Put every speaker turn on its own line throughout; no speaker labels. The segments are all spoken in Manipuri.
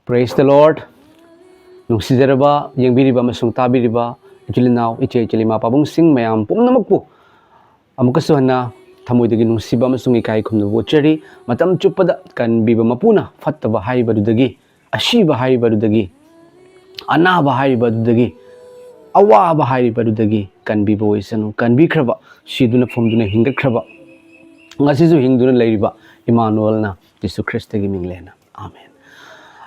Praise the Lord. Nungsijaraba, yengbiriba amasung tabiriba, ichilinaw, ichilima pabungsing mayam pumnamakpo. Amukasuhana, thamoydagi nungsiba amasung ikai khumnabu chari, matam chupada kanbiba mapuna, fattaba haibadudagi, ashiba haibadudagi, anaba haibadudagi, awaba haibadudagi, kanbiba oisanu, kanbikraba, shiduna phumduna hingakraba, ngasisu hingduna leiriba, Emmanuelna, Jesu Christagi minglena. Amen.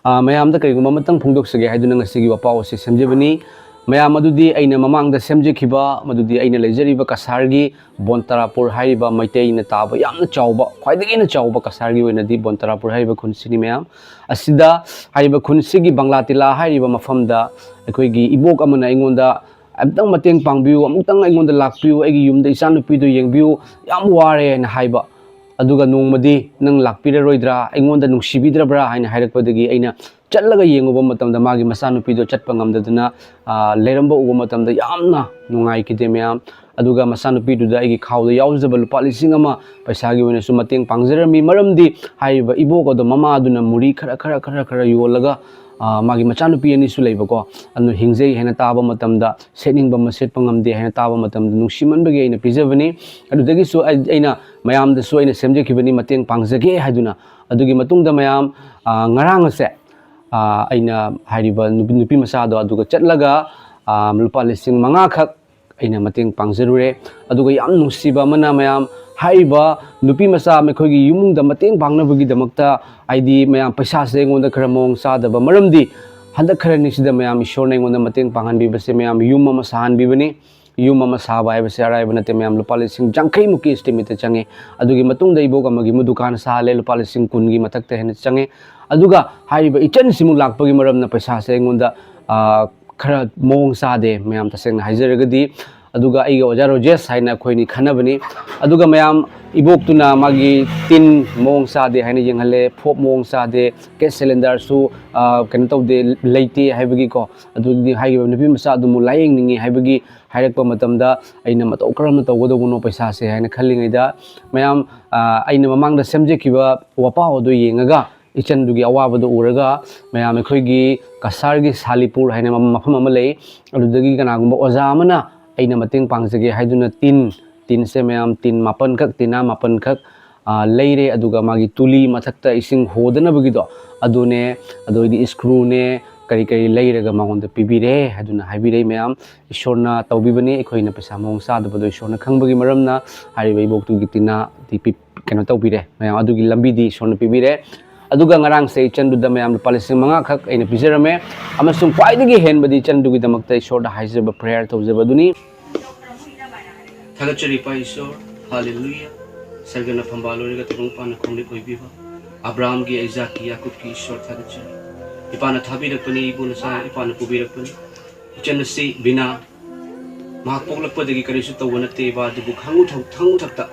Mayamda kayiguma matang phungdoksage haiduna ngasigi wapao se semjebani mayam adudi aina mamangda semjekhiba madudi aina lejariba kasargi Bontarapur haiba maitei na taba yamna chawba khwaidagi na chawba kasargi oinadi Bontarapur haiba khunsini mayam asida haiba khunsigi Banglatila haiba mafamda akoigi ibok amana ingonda amtang mateng pangbiu amtang ingonda lakpiu aigi yumda ichanupidu yengbiu yam ware na haiba aduga nongmadi nang lakpiraroidra aingonda nungsibidrabra haina hairakpadagi aina chatlaga yenguba matamda magi masanupido chatpa ngamdaduna leramba uba matamda yamna nungai kide mayam aduga masanupiduda aigi khawda yauzaba lupa lising ama paisagi oina su mateng pangjarami maramdi haiba ibok ado mama aduna muri khara yolaga magi machanupi ani su leibako anu hingjei hena taba matamda setningba masetpa ngamde hena taba matamda nungsimanbagi aina pijabani adudagi su aina mayam da su aina semjekhibani mateng pangjage haiduna adugi matungda mayam ngarang ase aina hariba nupi masado aduga chatlaga lupa lising manga khak aina mateng pangjarure aduga yam nungsiba mana mayam haiba nupi masa mekhoi yumungda mateng pangnabagi damakta aidi mayam paisa se ngonda khara mong sadaba maramdi handak khara nisida mayam ishorna ngonda mateng panghanbi base mayam yum ama sahanbi bani yum ama saba ai base arai banate mayam lupa lising jangkai muki estimate change adugi matungda ibok amagi mudukan sale lupa lising kungi matakta hena change aduga haiba ichan simu lakpagi maramna paisa se ngonda khara mong sade mayam taseng haijaragadi aduga aiga ojaro jes haina khoini khanabani aduga mayam iboktuna magi tin mong sade haina yenghale phop mong sade gas cylinder su kena tawde leite haibagi ko adugi haiga nupi masa adumu layeng ningi haibagi hairakpa matamda aina matau karamna tawgodoguno paisa se haina khallingaida mayam aina mamangda semjekhiba wapa odo yengaga ichandugi awabado uraga mayam ekhoigi kasargi Salipur haina mafam ama lei adudagi kanagumba oja amana aina mateng pangjage haiduna tin se mayam tin mapan khak tina mapan khak leire aduga magi tuli mathakta ising hodana bagido adune adoidi screw ne kari leiraga magonda pibire haduna haibire mayam ishorna tawbibani ekhoina pesa mong sadabado ishorna khangbagi maramna hariba iboktugi tina ti keno tawbire mayam adugi lambidi ishorna pibire aduga ngarang se chanduda mayam palising manga khak aina pijarame amasung khwaidagi henbadi chandugi damakta ishorda haijaba prayer tawjabaduni
Thagachari pa Isor, hallelujah. Sargana pambaloriga tabang pana kongli koibiba. Abraham gi Isaac gi Yakub gi Isor thagachari. Ipana thabirak pani ibu nasa ipana pubirak pani. Ichan si bina mahakpoglak padagi karisu tawanate iba dubu hangu thakta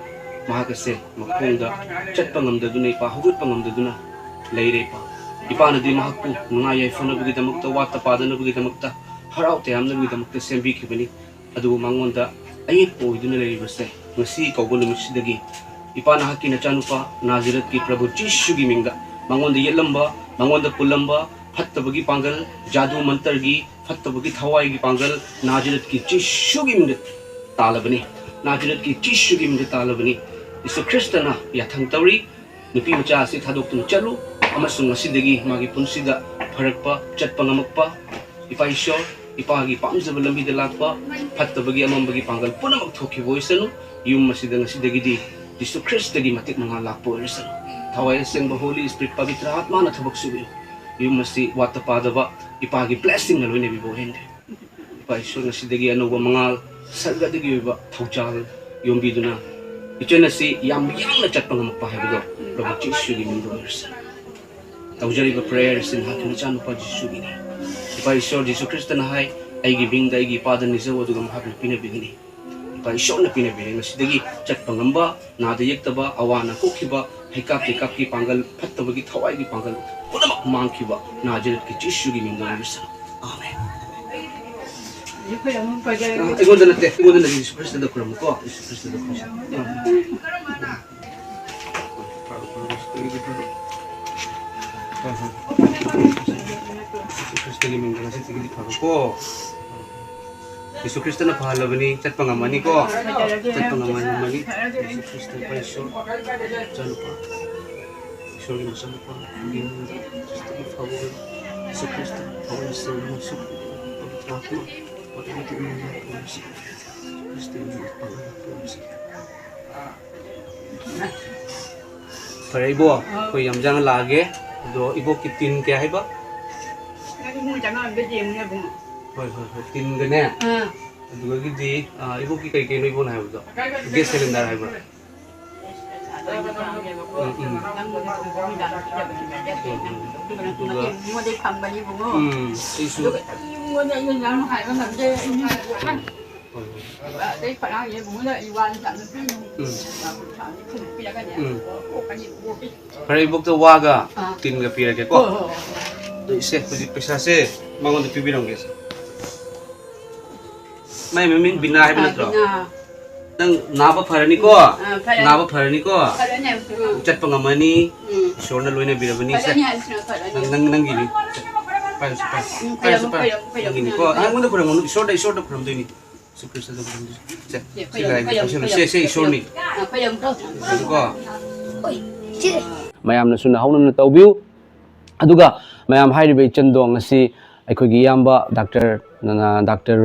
mahakase makpongda chat pangamdaduna ipa hugut pangamdaduna leire pa. Ipana di mahakpu nungayay fanabagi damakta wata padanabagi damakta haraw tayamnabagi damakta sembi kibani adubu mangonda ayit po iduna leibase ngasi kaugono misidagi ipana hakki na chanupa Nazaret ki Prabhu Jishu gi mingda mangonda yelamba mangonda pulamba fattabagi pangal jadu mantar gi fattabagi thawai gi pangal Nazaret ki Jishu gi mingda talabani Nazaret ki Jishu gi mingda talabani Isu Kristana yathang tawri nupi macha si thadok chalu amasung ngasidagi magi punsida pharakpa chatpa ngamakpa ipaisyo ipagi pamjaba lambida lakpa fattabagi amambagi pangal punamak thokibo isanu yum masida ngasidagidi Jesu Christagi matik mga lakpo isanu thawai sengba Holy Spirit pavitra atma na thabak subi yum masi watapadaba ipagi blessing na loine bibo hende ipaiso ngasidagi ano ba mga sargadagi ba thawjal yum biduna ichana si yam na chatpang magpahibado Prabhu Jesu gi mundo isanu tawjari ba prayers in hakin chanu pa Jesu gi Ipai Isor Jesu Kristo na hai aigi bingda aigi padan ni zawa dugang hapin pinabingini. Ipai Isor na pinabingini masidagi chat pangamba nada yektaba awana kokiba hikap ki panggal pattabagi thawai gi panggal punamak mangkiba Nazaret ki Jesu gi mingdo isa. Amen. Igonda na Jesu Kristo da kuram ko Jesu Kristo da kuram. Kristo yung mga kasi tigil pa ko. Yesus Kristo na pahalabani, chat pangamani ko. Chat pangamani. Yesus Kristo pa iso. Jalo pa. Iso yung masama pa. Hindi mo Kristo yung favor. Yesus Kristo, favor sa mga suko. Pagkakma. Pagkakma mo na po sa Kristo yung mga favor sa para ibo, ko yam jang lage, do ibo kitin kaya ba?
Mo jangan beje mo ya bung.
Hoy, tin gane. Aduga gidi, ibo ki kai kai no ibo na hayo do. Gas cylinder hayo ba?
Mo de kham ba ni bung.
Isu.
Mo de yin yang hai ba nam de. Đấy phải nói vậy cũng là Iwan chẳng được cái không biết cái gì cái gì cũng biết
Para ibo to waga, tin ga pira ke ko. Do ise, pwede pesa se, mangon de pibirong ges. May memin binahe ba tro? Nang naba farani ko. Naba farani ko. Chat pangamani, sure na loy na birabani sa. Nang gini. Pa. Gini ko. Ang muna ko nang short da from dini. Sukristo da from dini. Se short ni. Ko.
mayamna suna hauna na tawbiu aduga mayam hairibe chandong ngasi aikogi yamba Dr.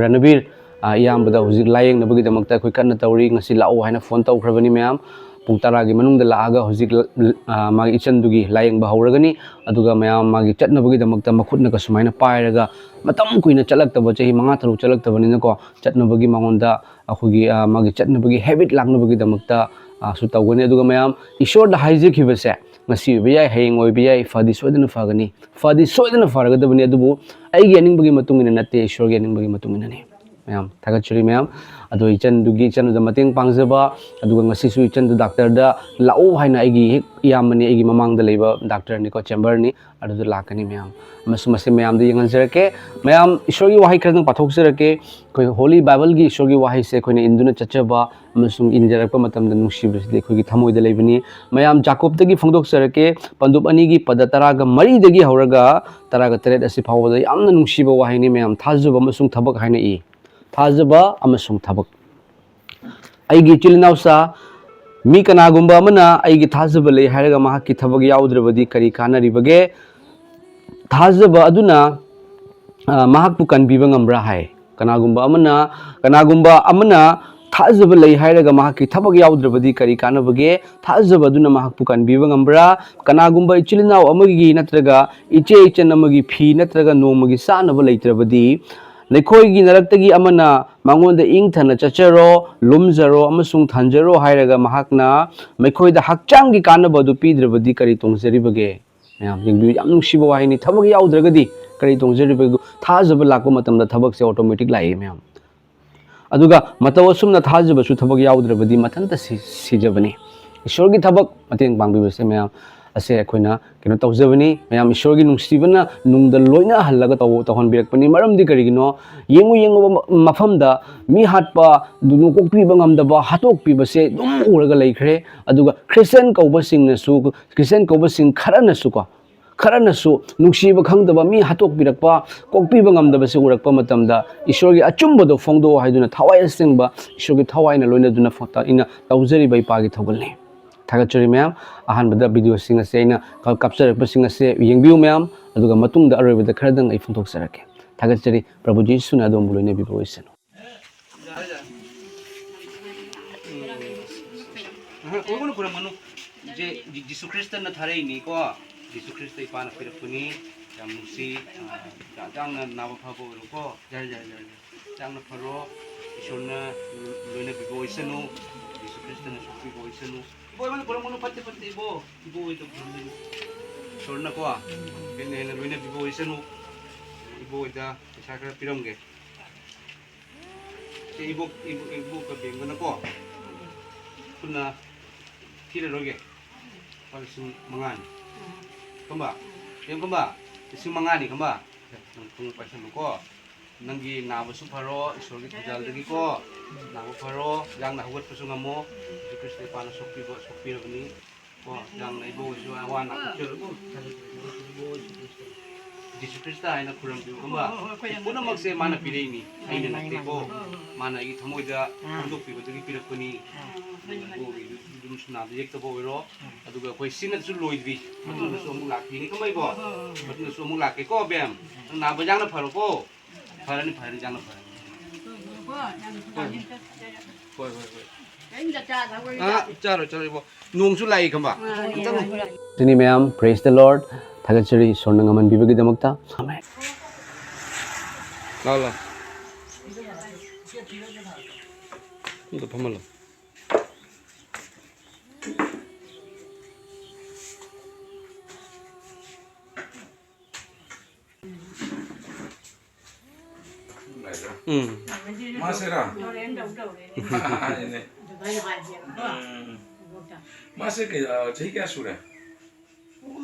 Ranabir iyamba da hujik layeng nabagi damakta akoi kanna tawri ngasi lao haina phone tawkhrabani mayam pung 10 gi manung da laaga hujik magi ichandugi layeng ba hawragani aduga mayam magi chatnabagi damakta makhutna ka sumaina pairaga matam kuina chalaktaba chahi 5 3 chalaktabani na ko chatnabagi mangonda akogi magi chatnabagi habit laknabagi damakta su tawgani aduga mayam ishor da haijik hibase ngasi biyai hayeng oi biyai fadi soidana faragadabani adubu aigi aningbagi matungina natte ishor gi aningbagi matungina ni mayam thagachuri mayam adu ichan dugi ichan da mating pangjaba aduga ngasi su ichan du doctor da lau haina aigi yamani aigi mamang da leiba doctor ni ko chamber ni adu lakani mayam masumase mayam da yanganjarake mayam ishor gi wahai kradang pathokserake koi holy bible gi ishor gi wahai se koina induna chachaba amasung injarakpa matamda nungsibaside khoi gi thamoi da leibani mayam jacob da gi phongdoksarake pandup ani gi pada 10 ga 3 da gi hauraga 10 ga 3 asi phawda yamna nungsiba wahai ni mayam thajuba amasung thabak haina i thajaba amasung thabak aigi chilinausa mi kanagumba amana aigi thajaba lei hairaga mahakki thabak yaudrebadi kari kanaribage thajaba aduna mahakpu kanbiba ngambra hai kanagumba amana thajaba lei hairaga mahakki thabak yaudrebadi kari kanabage thajaba aduna mahakpu kanbiba ngambra kanagumba ichilinau amagi natraga iche ichan amagi phi natraga nomagi sanaba leitrabadi Nekhoigi naraktagi amana mangonda ingthana chacharo lumjaro amasung thanjaro hairaga mahakna mekhoida hakchangi kanabadu pidrabadi kari tongjaribage mayam jingbi yam nungsiba wahini thabak yaudragadi kari tongjaribage thajaba lakpa matamda thabak se automatic lai mayam aduga mataw sumna thajaba su thabak yaudrabadi mathanta sijabani ishorgi thabak mateng pangbibase mayam ase akoina kino tawjabani mayam ishorgi nungsibana nungda loina halaga tawhon birakpani maramdi karigino yengu mafamda mi hatpa dunu kokpiba ngamdaba hatok pibase dum uraga leikhre aduga christian kaubasing kharanasu nungsiba khangdaba mi hatok birakpa kokpiba ngamdaba se urakpa matamda ishorgi achumbodo phongdo haiduna thawai asengba ishorgi thawaina loina duna phota ina tawjari bai pagi thogalni thagachuri mayam ahanbada video singa se ina capture pa singa se yengbiu mayam aduga matungda aroibada khradang ai phontok sarake thagachuri prabhu jesu na dom buloine biboisen
Kono pura manu je Yesus Kristus na tharai ni ko Yesus Kristus ipana pirapuni yang musi jang na nawa phabo ko jar jang na pharo ishona loina biboisenu Yesus Kristus na supi biboisenu boy man pura manu patti ibo itu sorna ko kene na loina biboisenu ibo ida sakra piramge ibo ka bengana ko kuna kira roge paling mangan kamba yang kamba ising mangani kamba nang pasan ko nanggi nawa suparo isorgi tujal dagi ko nawa paro yang nahuat pasungamo Kristo pano sopi ni ko yang naibo isu awan aku cel ko Yesus Krista haina kuram biu kamba puna makse mana pilih ini haina nanti ko mana ini thamoy da untuk piu tu pirak puni dum suna yek to bo aduga koi sinat su loidri matu so mu lak ini kamai bo matu so mu lak ko bem na bajang na pharo ko pharani jang na pharo koi charo bo nong su lai kamba
Sini ma'am, praise the Lord. Thagachari sornangaman bibagi damakta. Amen.
Lala. Itu pamalo.
Masera. Masih ke jadi क्या सूर है?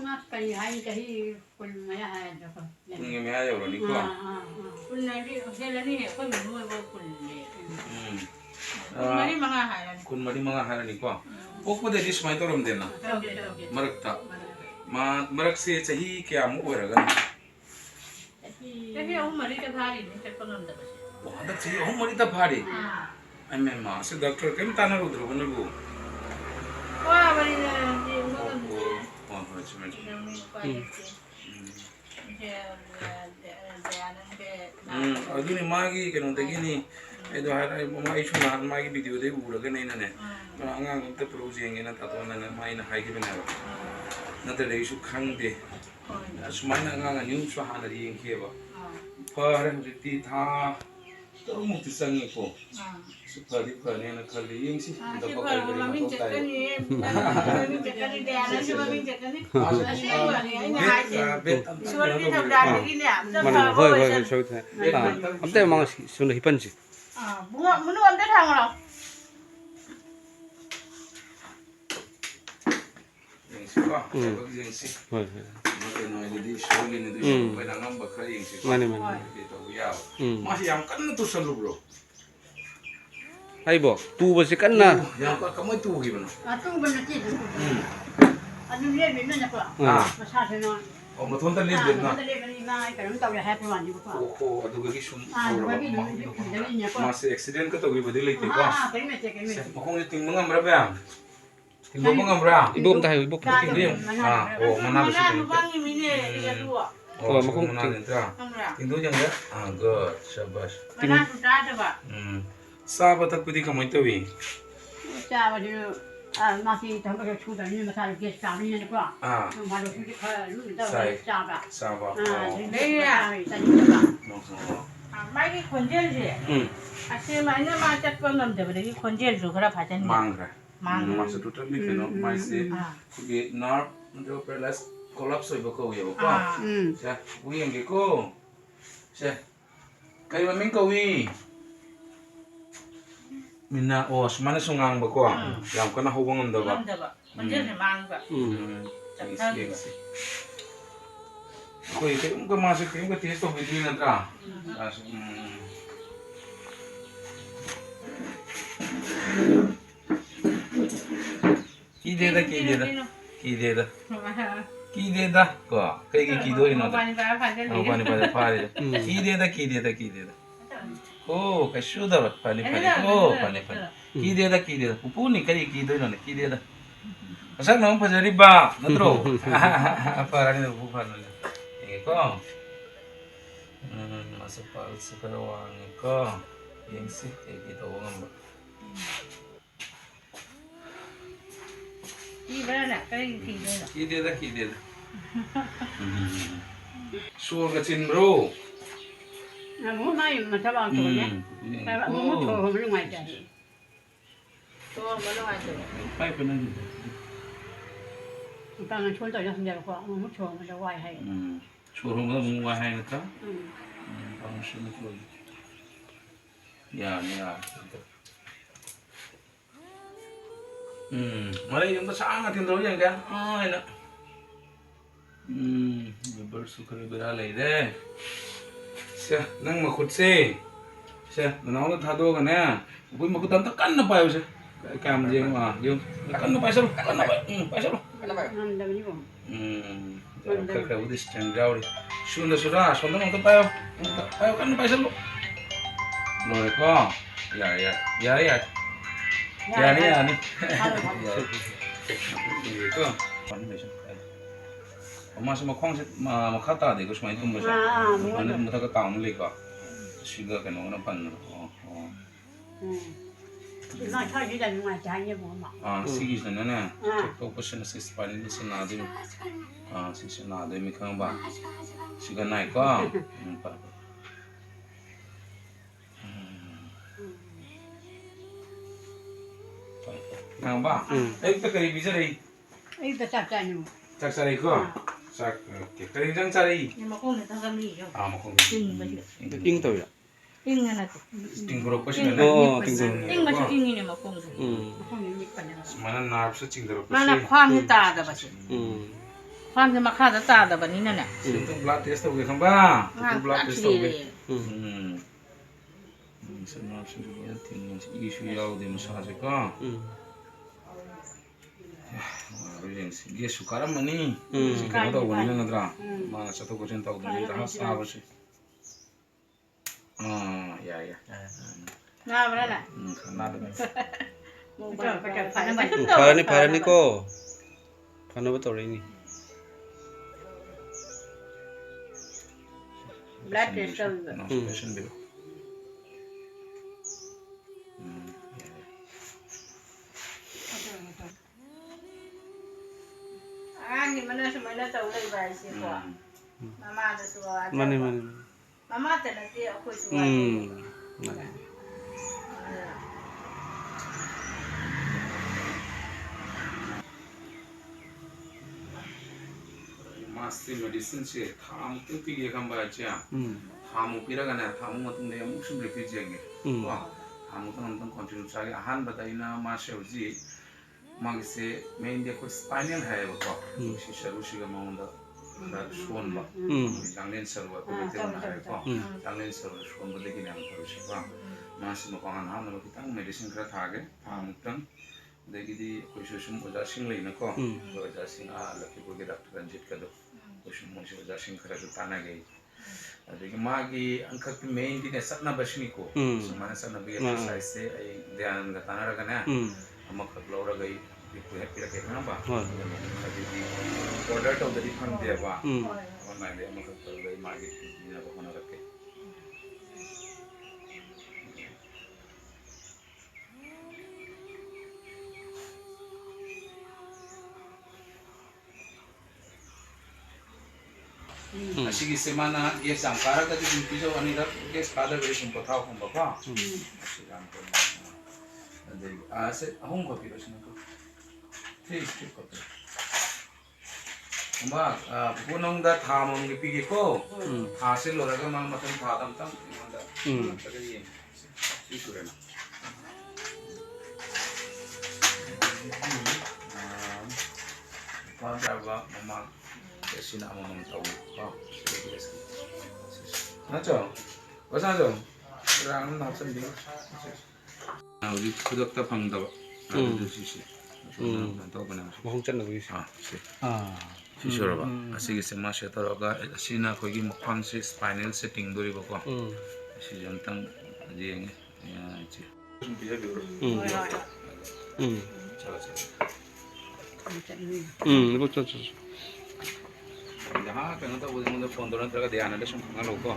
Mas kali hai kali pun maya hai dapat.
Ini meh aja orang ni kau.
Pun nanti hotel ni pun menu apa pun ni.
Kun mari mga hari ni kau. Kau pada di semai tu ram dena. Merak tak. Merak se jadi क्या mu orang kan?
Tapi aku mari ke hari ni cepat nak dapat.
Wah, dah jadi orang mari tak hari. Amen mah. Se doktor kem tanah udro kan lu.
Wah mari ni.
Wah, macam ಅದು ನಿಮ್ಮಾಗಿ ಕೆಲವೊಂದು ತೆಗೀನಿ ಇದು ಮಾಯಿಶು ನಾನು ಮಾಗಿ ಬಿದ್ದೀವಿ ಊರಾಗ ನೈನೇ ಹಂಗಂತ ಪ್ರೂವ್ಸ್ ಹೆಂಗೇನ ಅಥವಾ ನನ್ನ ಮಾಯಿನ ಹಾಕಿಬನೇವ ನತ್ತಡೈಸು ಖಂಗ್ದೆ ಸುಮಾರು ಹಂಗ ನೀವು honorary ಹೆಂಗೇವ fur ಹೌಜಿ Tha ತರುಮುಕ್ತಿ ಸಂಗಿಕೋ Supaya kalian kalian sih kita pakai dari motor
Mana hoi so tha. Amte mang sun hipan si.
Menu amte thang rồi.
Yang sih pak, yang sih.
Hoi.
Makan noi jadi shoulin itu, banyak ngambek kali yang sih.
Mana.
Itu ya. Masih yang kan itu selalu bro.
Hai bo, tu basi kan na.
Yang kamu itu gimana?
Tu benar sih. Anu ni benar nak apa? Masa tu
Oh, betul tak lihat na?
Betul benar ni nak kalau tahu dah happy one juga.
Oh, aduh gigi sum.
Tapi ni apa?
Masih accident ke tahu badi lagi ko.
Kami cek.
Makong yung tingmang ang berapa? Tingmang ang berapa?
Ibu tahu ibu.
Oh, mana besi
Mana bang ini dia dua.
Oh, makong ting. Tingdo yang enggak? Ah, good. Syabas.
Mana sudah ada pak?
Sahabat aku di kamu itu wi.
Siapa dia? Masih tahu kalau sudah ni masalah kes kami ni apa?
Ah,
Malu sudah kalau lu tahu siapa?
sahabat.
Ini ya. Tadi apa?
Mai cái khuôn gel gì? Asal mai nó mai chắc con làm được đấy khuôn gel rồi cái phải chân
Mangra.
Mang.
Maksud itu ni kena masih kugi nerve untuk perlas kolaps ibu kau ya apa? Saya, wi yang giko. Saya, kayu maming kau wi. Mina oh semana sungang bako. Yang kena hubungan dah
làm được ạ. Khuôn gel thì mang vậy.
Kau itu muka masuk ke muka tiada tu video nanti. Ki deda. Kau, kayak gitu ini nanti.
Pani phải phải chân
Pani pada pare. Ki deda. Oh, kasih dah pani. Oh, pani. Ki deda. Upu ni kali ki deda nanti. Ki deda. Asal nama pasal riba, natro. Apa rani upu panu. Iko. Masuk paut sekarang iko. Yang sih kayak gitu orang.
Đi bên này cái gì đây nè.
Ki deda. Suar kecil bro.
Muốn nói mà sao bao tuổi nhé? Tại bạn muốn thổi không ngoài trời.
Tôi mới nói rồi.
Pai pernah.
Tao nói chối tôi ra không được qua, muốn thổi mà đâu ngoài hay.
Suruh mana menguah hai nata? Kamu sini pun. Ya. Malay yung sangat yung yang kan? Ay na. Bersyukur beralay deh. Siya, nang makut si. Siya, nanaw na thado ka na. Upoy makutan takan na pa yun siya. Yung takan na pa yun. Takan na pa yun.
Làm đâu như vậy?
Kakak udah sedang jauh. Sudah, sonda mau payo. Payo kan payo lu. Loh kok. Ya. Ya nih. Itu. Pani besok. Mas mau kong mau kata deh, gue semua itu mas. Mana mau tak tahu nih kok. Sudah kan orang pan.
那超级的另外加一毛嘛。
sige na na. Check ko siya na sa Spanish na sinado. Si sinado mi kang ba. Siga na ko. Kang ba? Ito kay bisa rin.
哎，这咋干呢？
Sak saray ko. Sak. Okay. Karing jang saray.
Ni makong ni tangga mi yo.
Mo kong.
Ting ba siya?
Ting tahu ya.
Ting na nato.
Tinguro pa siya na.
Oh, ting tahu.
Ting ba siya ting ni makong.
后面没关的。
Mana narap sa tinguro pa
Mana
siya.
kwam ni ta da ba siya? Kwam ni makha da ta da ba ni na na.
Ito blood test ako kang ba? Ito
Ah,
blood test ako.
actually.
Sa narap sa tingin sa issue yaw din massage ka. Dia sukara mani. Si kano daw wala na nadra. Mga sa to ko sin tawag din ta sa basi. Ya.
Na ba na?
Kanada.
Mo ba ka pa na ba?
Para ni ko. Paano ba to rin ni?
Blood test daw.
No, special bill.
Ni mana semana tahu lagi ba siya ko. Mama da suwa.
Mani.
Mama ta na ti ako suwa.
Master medicine se tham tu pige kan ba cha. Thamu pira kan thamu matung de amuk sum repeat jenge. Wa thamu tan continue chagi ahan bataina ma shauji magse main de ko spinal hai ba. Si sharu shiga maunda da shon ba. Janglen sarwa ko bete na hai ko. Janglen sarwa shon ba de ki nam karu shi ba. Mas mo ko han ham na kitang medicine kra thage thamu tan देखिए कोई सुषम वजह सिंह लेना को वजह सिंह लकी को के डॉक्टर रंजित का दो कुछ मुझे वजह सिंह खरा जो ताना गई देखिए माँ की अंक की मेन दिन सपना बचनी को समाने सपना भी एक्सरसाइज से ध्यान गताना रखना है हम खतला और गई कोई है पिला के ना बा ऑर्डर तो दरी फन दिया बा और मैं दे हम खतला गई माँ की दिन को बना रखे Asigi semana dia sangkara tadi pintu ani dak dia kada beri kumpatau kumpapa. Asigan ko. Jadi ase ahong ko piro sino ko. Taste ko to. Kumba punong da thamong gi pigi ko. Ase loraga mal matan thadam tam manda. Tagay. Isurena. Pagaba mama sina mo mong tao. Nacho? Basta nacho? Kailangan na sa video. Ulit kudak ta pang dawa. Ano sisi? Tahu ba na?
Mahong chan na guys.
Si.
Si
Sure ba? Sige si Masya taraga sina ko gi mukhang si spinal setting dori ba ko. Si jantang jeng ya chi. Biya biyo. Chala.
Ibu chan.
Jaha kan ta bo mo phone do na traga dhyan na sum ngalo ko.